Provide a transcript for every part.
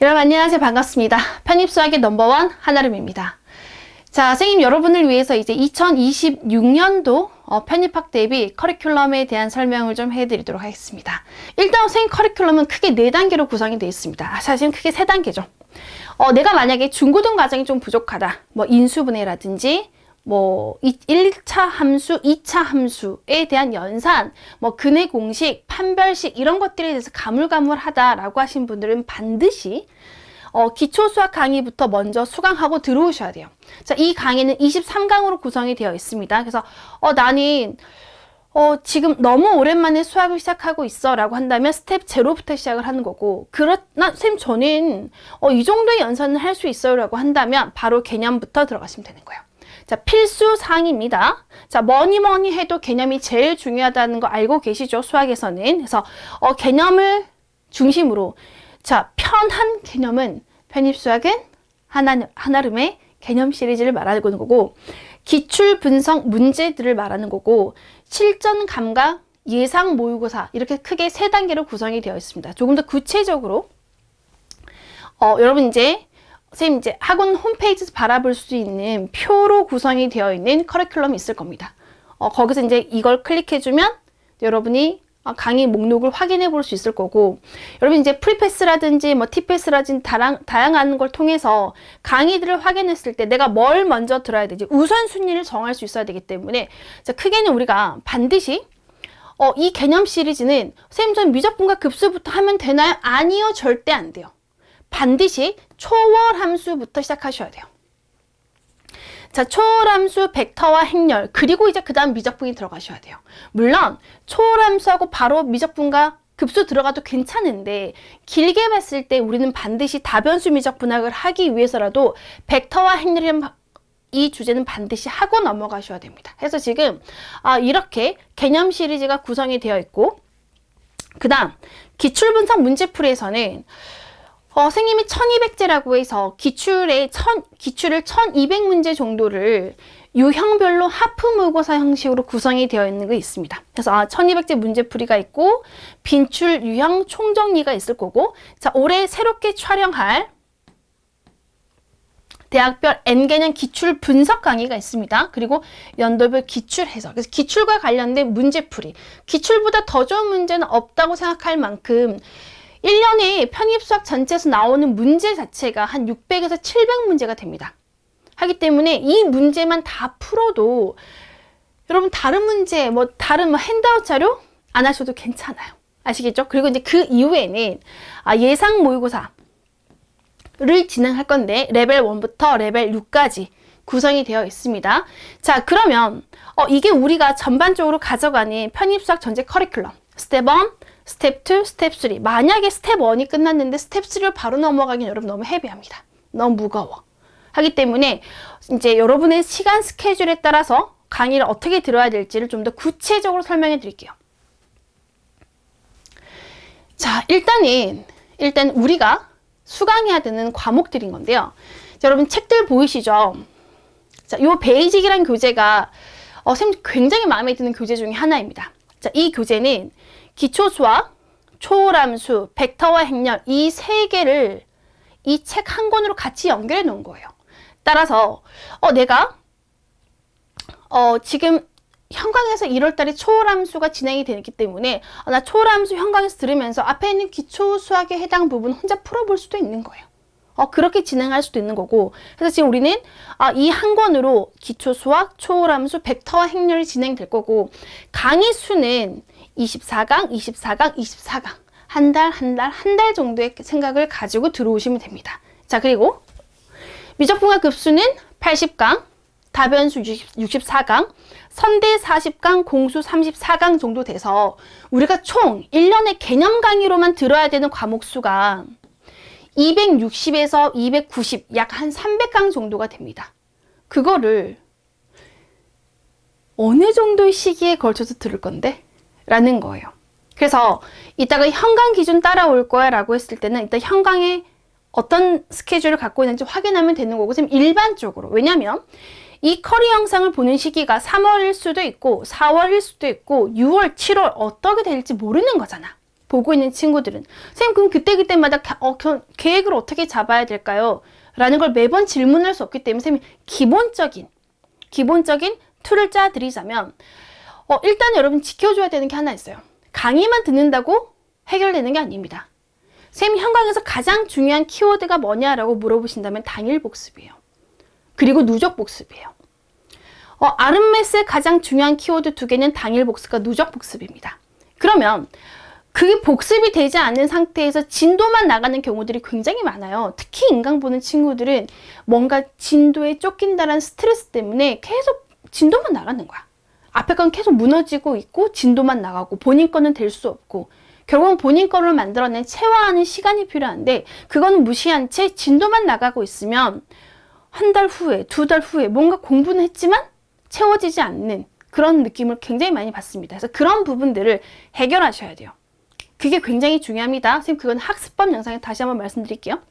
여러분 안녕하세요. 반갑습니다. 편입수학의 넘버원 한아름입니다. 자, 선생님 여러분을 위해서 이제 2026년도 편입학 대비 커리큘럼에 대한 설명을 좀 해드리도록 하겠습니다. 일단 선생님 커리큘럼은 크게 4단계로 구성이 되어 있습니다. 사실은 크게 3단계죠. 내가 만약에 중고등 과정이 좀 부족하다. 뭐 인수분해라든지 뭐 1차 함수, 2차 함수에 대한 연산, 뭐 근해 공식, 판별식 이런 것들에 대해서 가물가물하다라고 하신 분들은 반드시 기초 수학 강의부터 먼저 수강하고 들어오셔야 돼요. 자, 이 강의는 23강으로 구성이 되어 있습니다. 그래서 나는 지금 너무 오랜만에 수학을 시작하고 있어 라고 한다면 스텝 0부터 시작을 하는 거고, 쌤 저는 이 정도의 연산을 할 수 있어요 라고 한다면 바로 개념부터 들어가시면 되는 거예요. 자, 필수 사항입니다. 자, 뭐니 해도 개념이 제일 중요하다는 거 알고 계시죠? 수학에서는. 그래서 개념을 중심으로, 자, 편한 개념은 편입수학은 한아름의 개념 시리즈를 말하는 거고, 기출 분석 문제들을 말하는 거고, 실전 감각, 예상 모의고사 이렇게 크게 3단계로 구성이 되어 있습니다. 조금 더 구체적으로 여러분 선생님 이제 학원 홈페이지에서 바라볼 수 있는 표로 구성이 되어 있는 커리큘럼이 있을 겁니다. 거기서 이제 이걸 클릭해주면 여러분이 강의 목록을 확인해 볼 수 있을 거고, 여러분 이제 프리패스라든지 뭐 티패스라든지 다양한 걸 통해서 강의들을 확인했을 때 내가 뭘 먼저 들어야 되지, 우선순위를 정할 수 있어야 되기 때문에, 자, 크게는 우리가 반드시 이 개념 시리즈는 선생님 전 미적분과 급수부터 하면 되나요? 아니요, 절대 안 돼요. 반드시 초월 함수부터 시작하셔야 돼요. 자, 초월 함수, 벡터와 행렬, 그리고 이제 그 다음 미적분이 들어가셔야 돼요. 물론 초월 함수하고 바로 미적분과 급수 들어가도 괜찮은데, 길게 봤을 때 우리는 반드시 다변수 미적분학을 하기 위해서라도 벡터와 행렬이라는 이 주제는 반드시 하고 넘어가셔야 됩니다. 그래서 지금 이렇게 개념 시리즈가 구성이 되어 있고, 그 다음 기출분석 문제풀이에서는 선생님이 1200제라고 해서 기출을 1200문제 정도를 유형별로 하프 모의고사 형식으로 구성이 되어 있는 게 있습니다. 그래서 1200제 문제풀이가 있고, 빈출 유형 총정리가 있을 거고, 자, 올해 새롭게 촬영할 대학별 N개념 기출 분석 강의가 있습니다. 그리고 연도별 기출 해석. 그래서 기출과 관련된 문제풀이. 기출보다 더 좋은 문제는 없다고 생각할 만큼 1년에 편입수학 전체에서 나오는 문제 자체가 한 600에서 700문제가 됩니다. 하기 때문에 이 문제만 다 풀어도 여러분 다른 문제, 다른 핸드아웃 자료 안 하셔도 괜찮아요. 아시겠죠? 그리고 이제 그 이후에는 예상 모의고사를 진행할 건데, 레벨 1부터 레벨 6까지 구성이 되어 있습니다. 자, 그러면 이게 우리가 전반적으로 가져가는 편입수학 전체 커리큘럼. 스텝 1, 스텝 2, 스텝 3. 만약에 스텝 1이 끝났는데 스텝 3를 바로 넘어가긴 여러분 너무 헤비합니다. 너무 무거워. 하기 때문에 이제 여러분의 시간 스케줄에 따라서 강의를 어떻게 들어야 될지를 좀 더 구체적으로 설명해 드릴게요. 자, 일단 우리가 수강해야 되는 과목들인 건데요. 자, 여러분 책들 보이시죠? 자, 요 베이직이라는 교재가 선생님 굉장히 마음에 드는 교재 중에 하나입니다. 자, 이 교재는 기초수학, 초월함수, 벡터와 행렬 이 3개를 이 책 한 권으로 같이 연결해 놓은 거예요. 따라서 내가 지금 현강에서 1월달에 초월함수가 진행이 되기 때문에 나 초월함수 현강에서 들으면서 앞에 있는 기초수학에 해당 부분 혼자 풀어볼 수도 있는 거예요. 그렇게 진행할 수도 있는 거고, 그래서 지금 우리는 이 한 권으로 기초수학, 초월함수, 벡터와 행렬이 진행될 거고, 강의 수는 24강, 24강, 24강. 한 달 정도의 생각을 가지고 들어오시면 됩니다. 자, 그리고 미적분과 급수는 80강, 다변수 64강, 선대 40강, 공수 34강 정도 돼서 우리가 총 1년에 개념 강의로만 들어야 되는 과목 수가 260에서 290, 약 한 300강 정도가 됩니다. 그거를 어느 정도의 시기에 걸쳐서 들을 건데? 라는 거예요. 그래서 이따가 현강 기준 따라올 거야 라고 했을 때는 일단 현강에 어떤 스케줄을 갖고 있는지 확인하면 되는 거고, 지금 일반적으로, 왜냐면 이 커리 영상을 보는 시기가 3월일 수도 있고 4월일 수도 있고 6월, 7월 어떻게 될지 모르는 거잖아. 보고 있는 친구들은. 선생님, 그럼 그때그때마다 계획을 어떻게 잡아야 될까요? 라는 걸 매번 질문할 수 없기 때문에 선생님이 기본적인 툴을 짜드리자면, 일단 여러분 지켜줘야 되는 게 하나 있어요. 강의만 듣는다고 해결되는 게 아닙니다. 선생님, 현강에서 가장 중요한 키워드가 뭐냐라고 물어보신다면 당일 복습이에요. 그리고 누적 복습이에요. 아름메스의 가장 중요한 키워드 두 개는 당일 복습과 누적 복습입니다. 그러면 그게 복습이 되지 않는 상태에서 진도만 나가는 경우들이 굉장히 많아요. 특히 인강 보는 친구들은 뭔가 진도에 쫓긴다는 스트레스 때문에 계속 진도만 나가는 거야. 앞에 건 계속 무너지고 있고 진도만 나가고 본인 거는 될 수 없고 결국은 본인 거를 만들어낸 체화하는 시간이 필요한데 그거는 무시한 채 진도만 나가고 있으면 한 달 후에, 두 달 후에 뭔가 공부는 했지만 채워지지 않는 그런 느낌을 굉장히 많이 받습니다. 그래서 그런 부분들을 해결하셔야 돼요. 그게 굉장히 중요합니다. 선생님, 그건 학습법 영상에 다시 한번 말씀드릴게요.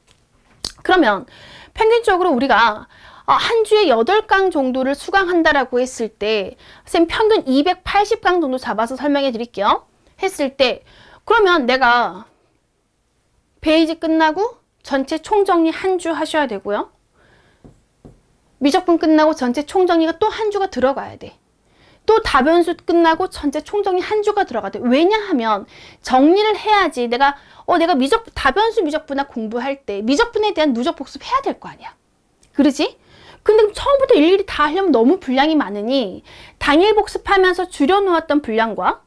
그러면 평균적으로 우리가 한 주에 8강 정도를 수강한다라고 했을 때 선생님 평균 280강 정도 잡아서 설명해 드릴게요. 했을 때 그러면 내가 페이지 끝나고 전체 총정리 한 주 하셔야 되고요. 미적분 끝나고 전체 총정리가 또 한 주가 들어가야 돼. 또 답연수 끝나고 전체 총정리 한 주가 들어가야 돼. 왜냐하면 정리를 해야지 내가 답연수 미적분학 공부할 때 미적분에 대한 누적 복습해야 될 거 아니야. 그러지? 근데 처음부터 일일이 다 하려면 너무 분량이 많으니 당일 복습하면서 줄여놓았던 분량과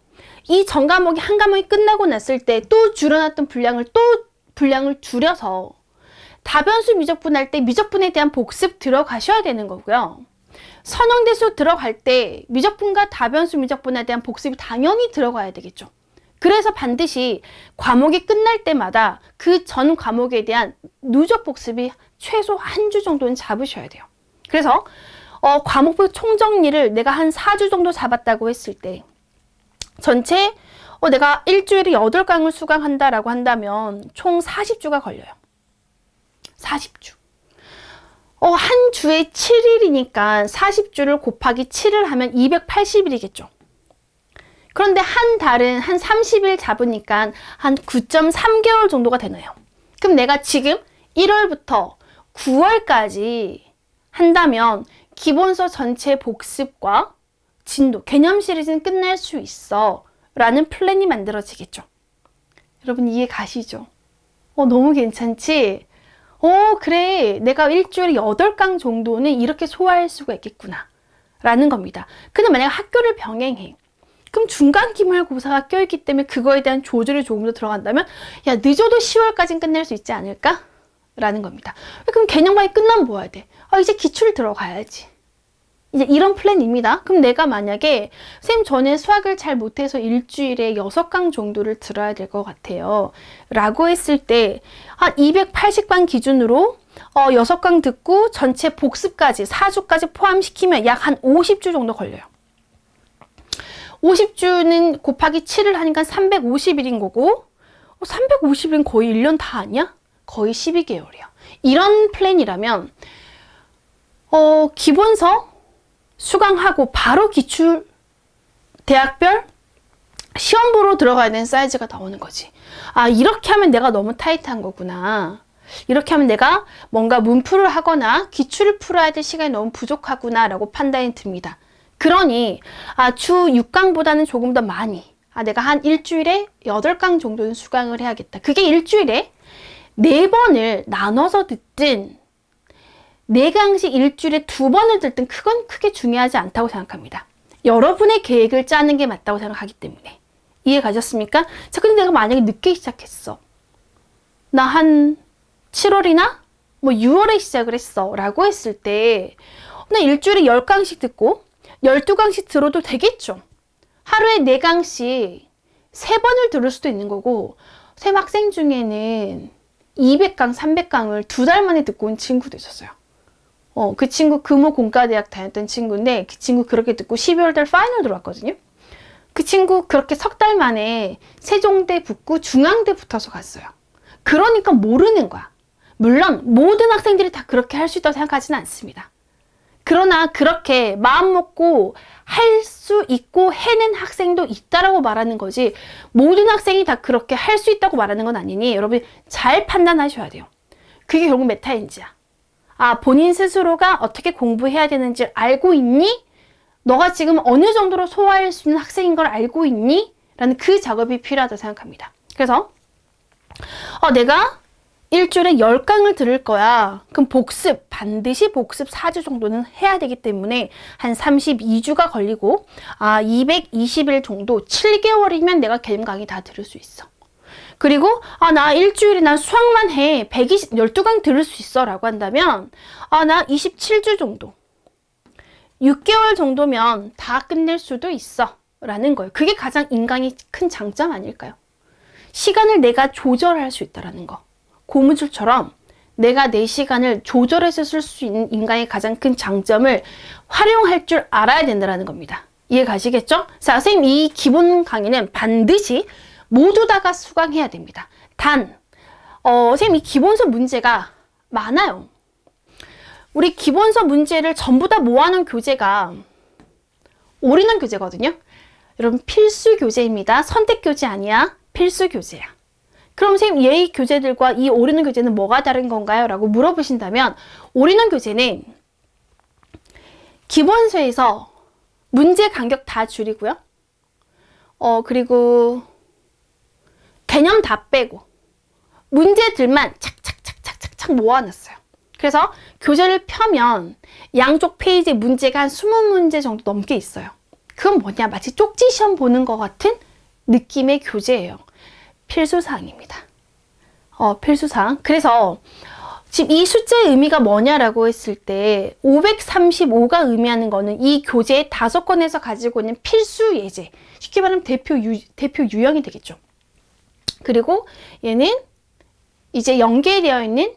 이 전 과목이 한 과목이 끝나고 났을 때 또 줄여놨던 분량을 줄여서 답연수 미적분할 때 미적분에 대한 복습 들어가셔야 되는 거고요. 선형대수 들어갈 때 미적분과 답연수 미적분에 대한 복습이 당연히 들어가야 되겠죠. 그래서 반드시 과목이 끝날 때마다 그 전 과목에 대한 누적 복습이 최소 한 주 정도는 잡으셔야 돼요. 그래서 과목별 총정리를 내가 한 4주 정도 잡았다고 했을 때 전체 내가 일주일에 8강을 수강한다라고 한다면 총 40주가 걸려요. 40주. 한 주에 7일이니까 40주를 곱하기 7을 하면 280일이겠죠. 그런데 한 달은 한 30일 잡으니까 한 9.3개월 정도가 되나요? 그럼 내가 지금 1월부터 9월까지 한다면 기본서 전체 복습과 진도, 개념 시리즈는 끝낼 수 있어 라는 플랜이 만들어지겠죠. 여러분 이해 가시죠? 너무 괜찮지? 그래, 내가 일주일에 8강 정도는 이렇게 소화할 수가 있겠구나 라는 겁니다. 근데 만약 학교를 병행해, 그럼 중간 기말고사가 껴있기 때문에 그거에 대한 조절이 조금 더 들어간다면 야, 늦어도 10월까지는 끝낼 수 있지 않을까? 라는 겁니다. 그럼 개념반이 끝나면 뭐 해야 돼? 이제 기출 들어가야지. 이제 이런 플랜입니다. 그럼 내가 만약에 쌤 저는 수학을 잘 못해서 일주일에 6강 정도를 들어야 될 것 같아요 라고 했을 때 한 280강 기준으로 6강 듣고 전체 복습까지 4주까지 포함시키면 약 한 50주 정도 걸려요. 50주는 곱하기 7을 하니까 350일인 거고 350일은 거의 1년 다 아니야? 거의 12개월이야. 이런 플랜이라면 기본서 수강하고 바로 기출 대학별 시험 보러 들어가야 되는 사이즈가 나오는 거지. 이렇게 하면 내가 너무 타이트한 거구나. 이렇게 하면 내가 뭔가 문풀을 하거나 기출을 풀어야 될 시간이 너무 부족하구나 라고 판단이 듭니다. 그러니 주 6강보다는 조금 더 많이 내가 한 일주일에 8강 정도는 수강을 해야겠다. 그게 일주일에 4번을 나눠서 듣든 4강씩 일주일에 2번을 듣든 그건 크게 중요하지 않다고 생각합니다. 여러분의 계획을 짜는 게 맞다고 생각하기 때문에. 이해 가셨습니까? 자, 근데 내가 만약에 늦게 시작했어. 나 한 7월이나 6월에 시작을 했어 라고 했을 때 나 일주일에 10강씩 듣고 12강씩 들어도 되겠죠. 하루에 4강씩 3번을 들을 수도 있는 거고 쌤 학생 중에는 200강, 300강을 2달 만에 듣고 온 친구도 있었어요. 그 친구 금호 공과대학 다녔던 친구인데 그 친구 그렇게 듣고 12월 달 파이널 들어왔거든요. 그 친구 그렇게 석 달 만에 세종대 붙고 중앙대 붙어서 갔어요. 그러니까 모르는 거야. 물론 모든 학생들이 다 그렇게 할 수 있다고 생각하지는 않습니다. 그러나 그렇게 마음 먹고 할 수 있고 해낸 학생도 있다라고 말하는 거지, 모든 학생이 다 그렇게 할 수 있다고 말하는 건 아니니 여러분 잘 판단하셔야 돼요. 그게 결국 메타인지야. 아, 본인 스스로가 어떻게 공부해야 되는지 알고 있니? 너가 지금 어느 정도로 소화할 수 있는 학생인 걸 알고 있니? 라는 그 작업이 필요하다고 생각합니다. 그래서 내가 일주일에 10강을 들을 거야. 그럼 반드시 복습 4주 정도는 해야 되기 때문에 한 32주가 걸리고 220일 정도, 7개월이면 내가 개념 강의 다 들을 수 있어. 그리고 나 일주일에 난 수학만 해. 12강 들을 수 있어 라고 한다면 나 27주 정도, 6개월 정도면 다 끝낼 수도 있어 라는 거예요. 그게 가장 인강의 큰 장점 아닐까요? 시간을 내가 조절할 수 있다는 거. 고무줄처럼 내가 내 시간을 조절해서 쓸 수 있는 인간의 가장 큰 장점을 활용할 줄 알아야 된다는 겁니다. 이해 가시겠죠? 자, 선생님 이 기본 강의는 반드시 모두 다가 수강해야 됩니다. 단, 선생님 이 기본서 문제가 많아요. 우리 기본서 문제를 전부 다 모아놓은 교재가 올인원 교재거든요. 여러분 필수 교재입니다. 선택 교재 아니야. 필수 교재야. 그럼 선생님 이 교재들과 이 올인원 교재는 뭐가 다른 건가요? 라고 물어보신다면 올인원 교재는 기본서에서 문제 간격 다 줄이고요. 그리고 개념 다 빼고 문제들만 착착착착착착 모아놨어요. 그래서 교재를 펴면 양쪽 페이지에 문제가 한 20문제 정도 넘게 있어요. 그건 뭐냐? 마치 쪽지 시험 보는 것 같은 느낌의 교재예요. 필수사항입니다. 필수사항. 그래서 지금 이 숫자의 의미가 뭐냐라고 했을 때 535가 의미하는 거는 이 교재의 5권에서 가지고 있는 필수 예제, 쉽게 말하면 대표 유형이 되겠죠. 그리고 얘는 이제 연계되어 있는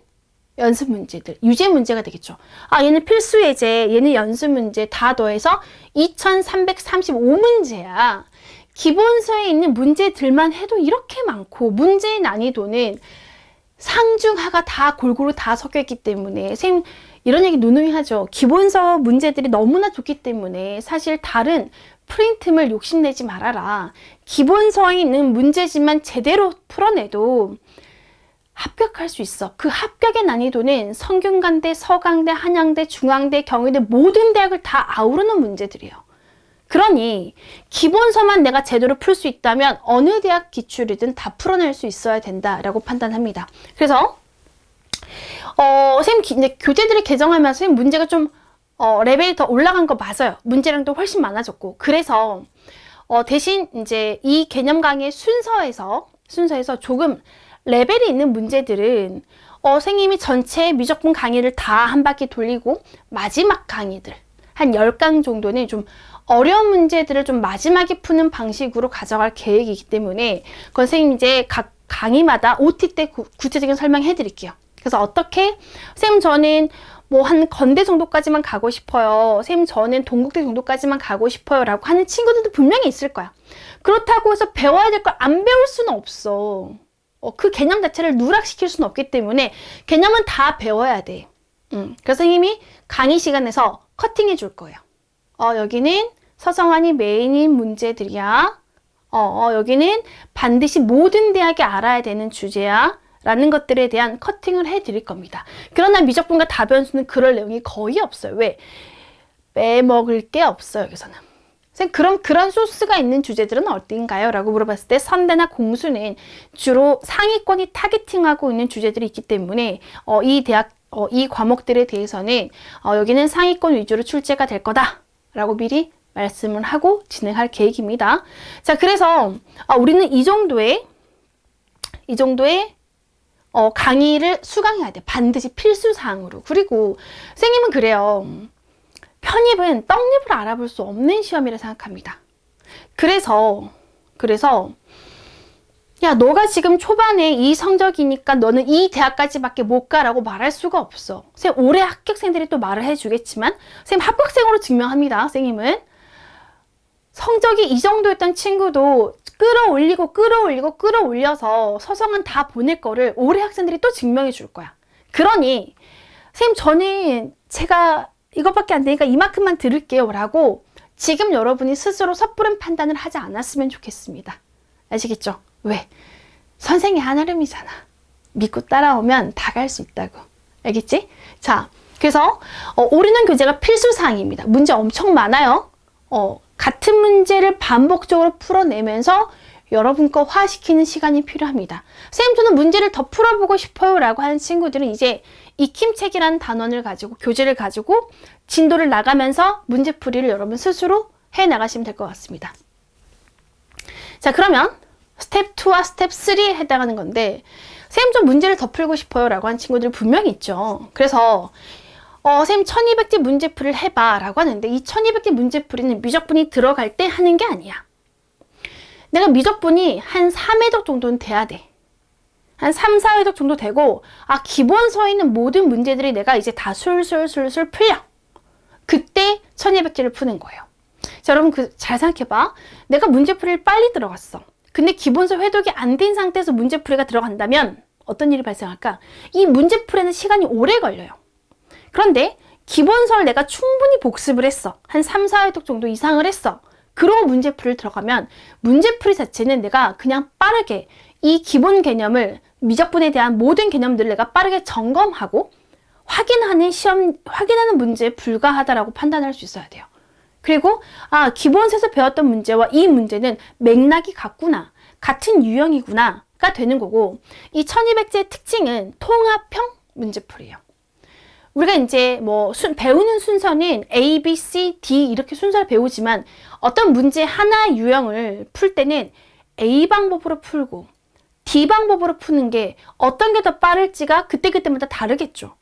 연습 문제들, 유제 문제가 되겠죠. 얘는 필수 예제, 얘는 연습 문제 다 더해서 2335문제야. 기본서에 있는 문제들만 해도 이렇게 많고 문제의 난이도는 상중하가 다 골고루 다 섞여 있기 때문에 선생님 이런 얘기 누누이 하죠. 기본서 문제들이 너무나 좋기 때문에 사실 다른 프린트물 욕심내지 말아라. 기본서에 있는 문제지만 제대로 풀어내도 합격할 수 있어. 그 합격의 난이도는 성균관대, 서강대, 한양대, 중앙대, 경희대 모든 대학을 다 아우르는 문제들이에요. 그러니 기본서만 내가 제대로 풀 수 있다면 어느 대학 기출이든 다 풀어낼 수 있어야 된다라고 판단합니다. 그래서 선생님 이제 교재들을 개정하면서 선생님 문제가 좀 레벨이 더 올라간 거 맞아요. 문제량도 훨씬 많아졌고. 그래서 대신 이제 이 개념 강의 순서에서 조금 레벨이 있는 문제들은 선생님이 전체 미적분 강의를 다 한 바퀴 돌리고 마지막 강의들 한 10강 정도는 좀 어려운 문제들을 좀 마지막에 푸는 방식으로 가져갈 계획이기 때문에 그건 선생님 이제 각 강의마다 OT 때 구체적인 설명해 드릴게요. 그래서 어떻게 선생님 저는 뭐 한 건대 정도까지만 가고 싶어요. 선생님 저는 동국대 정도까지만 가고 싶어요 라고 하는 친구들도 분명히 있을 거야. 그렇다고 해서 배워야 될 걸 안 배울 수는 없어. 그 개념 자체를 누락시킬 수는 없기 때문에 개념은 다 배워야 돼. 그래서 선생님이 강의 시간에서 커팅해 줄 거예요. 여기는 서성환이 메인인 문제들이야. 여기는 반드시 모든 대학이 알아야 되는 주제야. 라는 것들에 대한 커팅을 해 드릴 겁니다. 그러나 미적분과 다변수는 그럴 내용이 거의 없어요. 왜? 빼먹을 게 없어요, 여기서는. 그럼 그런 소스가 있는 주제들은 어딘가요? 라고 물어봤을 때 선대나 공수는 주로 상위권이 타겟팅하고 있는 주제들이 있기 때문에 이 과목들에 대해서는 여기는 상위권 위주로 출제가 될 거다 라고 미리 말씀을 하고 진행할 계획입니다. 자, 그래서 우리는 이 정도의 강의를 수강해야 돼. 반드시 필수사항으로. 그리고 선생님은 그래요. 편입은 떡잎을 알아볼 수 없는 시험이라 생각합니다. 그래서 야, 너가 지금 초반에 이 성적이니까 너는 이 대학까지밖에 못 가라고 말할 수가 없어. 선생님 올해 합격생들이 또 말을 해주겠지만 선생님 합격생으로 증명합니다. 선생님은 성적이 이 정도였던 친구도 끌어올려서 서성은 다 보낼 거를 올해 학생들이 또 증명해 줄 거야. 그러니 선생님 저는 제가 이것밖에 안 되니까 이만큼만 들을게요 라고 지금 여러분이 스스로 섣부른 판단을 하지 않았으면 좋겠습니다. 아시겠죠? 왜? 선생이 한아름이잖아. 믿고 따라오면 다 갈 수 있다고. 알겠지? 자, 그래서 올인원 교재가 필수사항입니다. 문제 엄청 많아요. 같은 문제를 반복적으로 풀어내면서 여러분 거 화시키는 시간이 필요합니다. 선생님, 저는 문제를 더 풀어보고 싶어요 라고 하는 친구들은 이제 익힘책이라는 단원을 가지고, 교재를 가지고 진도를 나가면서 문제풀이를 여러분 스스로 해나가시면 될 것 같습니다. 자, 그러면 스텝 2와 스텝 3에 해당하는 건데, 선생님 좀 문제를 더 풀고 싶어요 라고 하는 친구들 분명히 있죠. 그래서 선생님 1200개 문제풀이를 해봐 라고 하는데, 이 1200개 문제풀이는 미적분이 들어갈 때 하는 게 아니야. 내가 미적분이 한 3회독 정도는 돼야 돼. 한 3, 4회독 정도 되고, 기본서에 있는 모든 문제들이 내가 이제 다 술술술술 풀려. 그때 1200개를 푸는 거예요. 자, 여러분 잘 생각해봐. 내가 문제풀이를 빨리 들어갔어. 근데 기본서 회독이 안 된 상태에서 문제풀이가 들어간다면 어떤 일이 발생할까? 이 문제풀이는 시간이 오래 걸려요. 그런데 기본서를 내가 충분히 복습을 했어. 한 3, 4회독 정도 이상을 했어. 그러고 문제풀이를 들어가면 문제풀이 자체는 내가 그냥 빠르게 이 기본 개념을, 미적분에 대한 모든 개념들을 내가 빠르게 점검하고 확인하는 문제에 불과하다라고 판단할 수 있어야 돼요. 그리고 기본서에서 배웠던 문제와 이 문제는 맥락이 같구나, 같은 유형이구나가 되는 거고, 이 1200제의 특징은 통합형 문제풀이에요. 우리가 이제 배우는 순서는 A, B, C, D 이렇게 순서를 배우지만 어떤 문제 하나 유형을 풀 때는 A 방법으로 풀고 D 방법으로 푸는 게 어떤 게 더 빠를지가 그때그때마다 다르겠죠.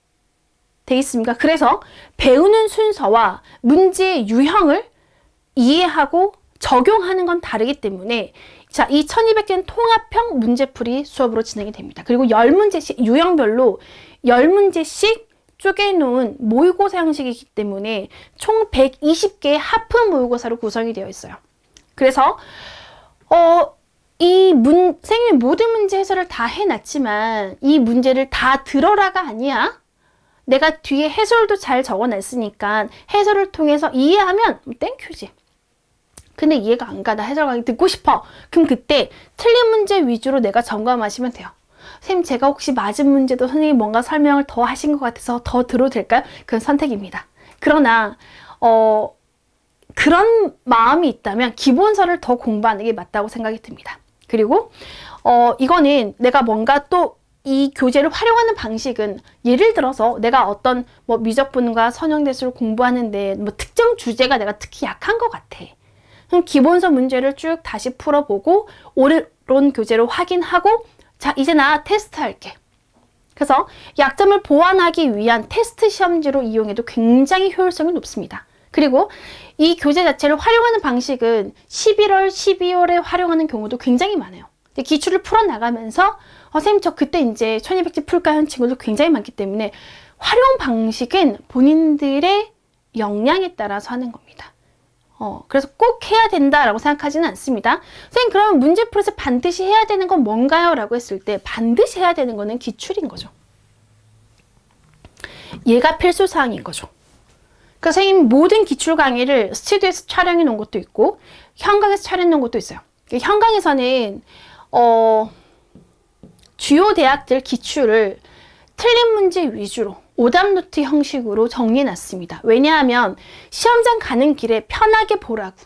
되겠습니까? 그래서 배우는 순서와 문제의 유형을 이해하고 적용하는 건 다르기 때문에, 자, 이 1200개는 통합형 문제풀이 수업으로 진행이 됩니다. 그리고 10문제씩, 유형별로 10문제씩 쪼개놓은 모의고사 형식이기 때문에 총 120개의 하프 모의고사로 구성이 되어 있어요. 그래서 선생님이 모든 문제 해설을 다 해놨지만 이 문제를 다 들어라가 아니야. 내가 뒤에 해설도 잘 적어놨으니까 해설을 통해서 이해하면 땡큐지. 근데 이해가 안 가. 나 해설 강의 듣고 싶어. 그럼 그때 틀린 문제 위주로 내가 점검하시면 돼요. 선생님, 제가 혹시 맞은 문제도 선생님이 뭔가 설명을 더 하신 것 같아서 더 들어도 될까요? 그건 선택입니다. 그러나 그런 마음이 있다면 기본서를 더 공부하는 게 맞다고 생각이 듭니다. 그리고 이거는 내가 뭔가 또 이 교재를 활용하는 방식은, 예를 들어서 내가 어떤 미적분과 선형대수를 공부하는데 특정 주제가 내가 특히 약한 것 같아. 그럼 기본서 문제를 쭉 다시 풀어보고 오른 교재로 확인하고, 자, 이제 나 테스트 할게. 그래서 약점을 보완하기 위한 테스트 시험지로 이용해도 굉장히 효율성이 높습니다. 그리고 이 교재 자체를 활용하는 방식은 11월, 12월에 활용하는 경우도 굉장히 많아요. 기출을 풀어나가면서 선생님 저 그때 이제 1200지 풀까 하는 친구도 굉장히 많기 때문에 활용 방식은 본인들의 역량에 따라서 하는 겁니다. 그래서 꼭 해야 된다라고 생각하지는 않습니다. 선생님, 그러면 문제풀이에서 반드시 해야 되는 건 뭔가요? 라고 했을 때 반드시 해야 되는 거는 기출인 거죠. 얘가 필수사항인 거죠. 그러니까 선생님 모든 기출 강의를 스튜디오에서 촬영해 놓은 것도 있고 현강에서 촬영해 놓은 것도 있어요. 현강에서는 주요 대학들 기출을 틀린 문제 위주로 오답노트 형식으로 정리해 놨습니다. 왜냐하면 시험장 가는 길에 편하게 보라고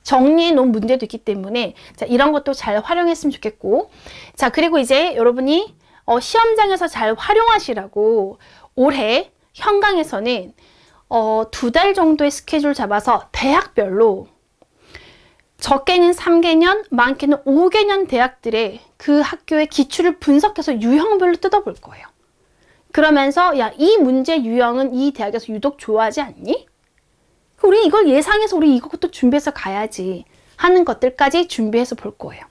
정리해 놓은 문제도 있기 때문에, 자, 이런 것도 잘 활용했으면 좋겠고, 자, 그리고 이제 여러분이 시험장에서 잘 활용하시라고 올해 현강에서는 2달 정도의 스케줄 잡아서 대학별로 적게는 3개년, 많게는 5개년 대학들의 그 학교의 기출을 분석해서 유형별로 뜯어볼 거예요. 그러면서 야, 이 문제 유형은 이 대학에서 유독 좋아하지 않니? 우리 이걸 예상해서 우리 이것도 준비해서 가야지 하는 것들까지 준비해서 볼 거예요.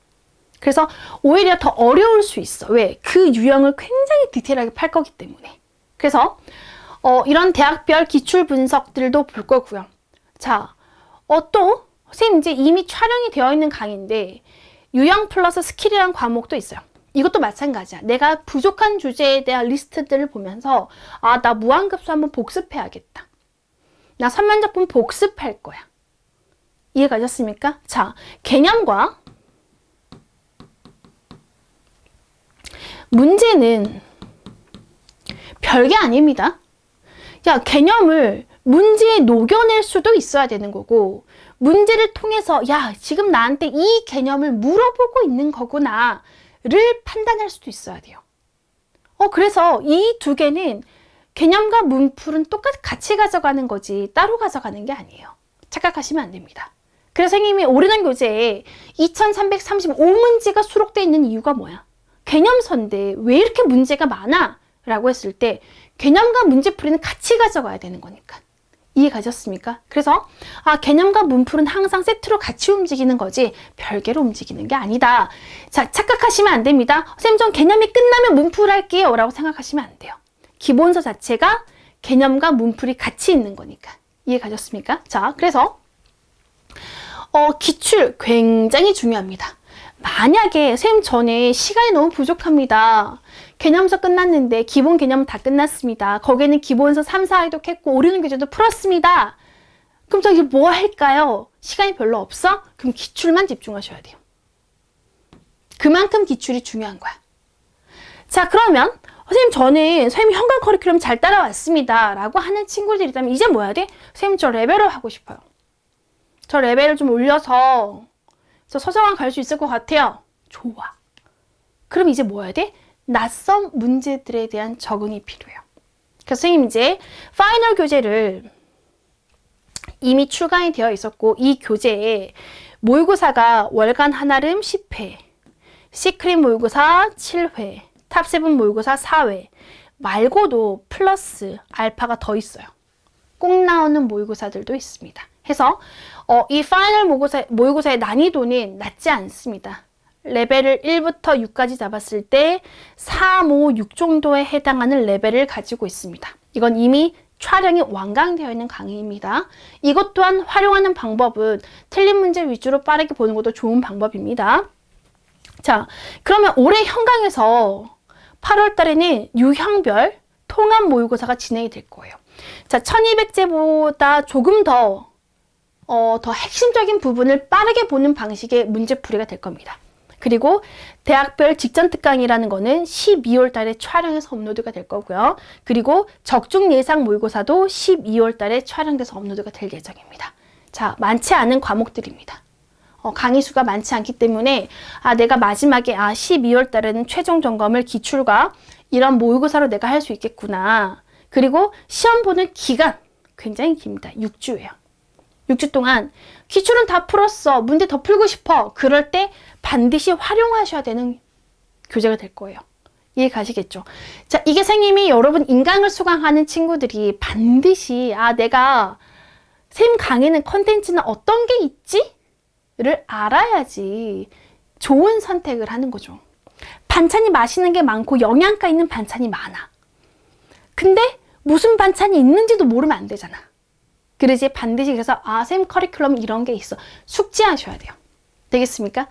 그래서 오히려 더 어려울 수 있어. 왜? 그 유형을 굉장히 디테일하게 팔 거기 때문에. 그래서 이런 대학별 기출 분석들도 볼 거고요. 자, 또 선생님 이제 이미 촬영이 되어 있는 강의인데 유형 플러스 스킬이라는 과목도 있어요. 이것도 마찬가지야. 내가 부족한 주제에 대한 리스트들을 보면서 나 무한급수 한번 복습해야겠다. 나 선면적분 복습할 거야. 이해가셨습니까? 자, 개념과 문제는 별게 아닙니다. 야, 개념을 문제에 녹여낼 수도 있어야 되는 거고, 문제를 통해서 야, 지금 나한테 이 개념을 물어보고 있는 거구나 를 판단할 수도 있어야 돼요. 그래서 이 두 개는 개념과 문풀은 같이 가져가는 거지 따로 가져가는 게 아니에요. 착각하시면 안 됩니다. 그래서 선생님이 오르는 교재에 2335문제가 수록되어 있는 이유가 뭐야? 개념서인데 왜 이렇게 문제가 많아? 라고 했을 때 개념과 문제풀이는 같이 가져가야 되는 거니까. 이해 가셨습니까? 그래서 개념과 문풀은 항상 세트로 같이 움직이는 거지 별개로 움직이는 게 아니다. 자, 착각하시면 안 됩니다. 선생님, 전 개념이 끝나면 문풀 할게요 라고 생각하시면 안 돼요. 기본서 자체가 개념과 문풀이 같이 있는 거니까. 이해 가셨습니까? 자, 그래서 기출 굉장히 중요합니다. 만약에 선생님 전에 시간이 너무 부족합니다. 개념서 끝났는데 기본 개념은 다 끝났습니다. 거기에는 기본서 3, 4회독 했고 오르는 교재도 풀었습니다. 그럼 저 이제 뭐 할까요? 시간이 별로 없어? 그럼 기출만 집중하셔야 돼요. 그만큼 기출이 중요한 거야. 자, 그러면 선생님 저는 선생님 현관 커리큘럼 잘 따라왔습니다 라고 하는 친구들이 있다면 이제 뭐 해야 돼? 선생님 저 레벨업 하고 싶어요. 저 레벨을 좀 올려서 저 서성한 갈 수 있을 것 같아요. 좋아. 그럼 이제 뭐 해야 돼? 낯선 문제들에 대한 적응이 필요해요. 그래서 선생님 이제 파이널 교재를 이미 출간이 되어 있었고 이 교재에 모의고사가 월간 한아름 10회, 시크릿 모의고사 7회, 탑7 모의고사 4회 말고도 플러스 알파가 더 있어요. 꼭 나오는 모의고사들도 있습니다. 해서 이 파이널 모의고사의 난이도는 낮지 않습니다. 레벨을 1부터 6까지 잡았을 때 3, 5, 6 정도에 해당하는 레벨을 가지고 있습니다. 이건 이미 촬영이 완강되어 있는 강의입니다. 이것 또한 활용하는 방법은 틀린 문제 위주로 빠르게 보는 것도 좋은 방법입니다. 자, 그러면 올해 현강에서 8월 달에는 유형별 통합 모의고사가 진행이 될 거예요. 자, 1200제보다 조금 더 핵심적인 부분을 빠르게 보는 방식의 문제풀이가 될 겁니다. 그리고 대학별 직전 특강이라는 거는 12월 달에 촬영해서 업로드가 될 거고요. 그리고 적중 예상 모의고사도 12월 달에 촬영돼서 업로드가 될 예정입니다. 자, 많지 않은 과목들입니다. 강의 수가 많지 않기 때문에 내가 마지막에 12월 달에는 최종 점검을 기출과 이런 모의고사로 내가 할 수 있겠구나. 그리고 시험 보는 기간 굉장히 깁니다. 6주예요. 6주 동안 기출은 다 풀었어. 문제 더 풀고 싶어. 그럴 때 반드시 활용하셔야 되는 교재가 될 거예요. 이해 가시겠죠? 자, 이게 선생님이 여러분 인강을 수강하는 친구들이 반드시 내가 쌤 강의는 컨텐츠는 어떤 게 있지? 를 알아야지 좋은 선택을 하는 거죠. 반찬이 맛있는 게 많고 영양가 있는 반찬이 많아. 근데 무슨 반찬이 있는지도 모르면 안 되잖아. 그러지 반드시 그래서 쌤 커리큘럼 이런 게 있어. 숙지하셔야 돼요. 되겠습니까?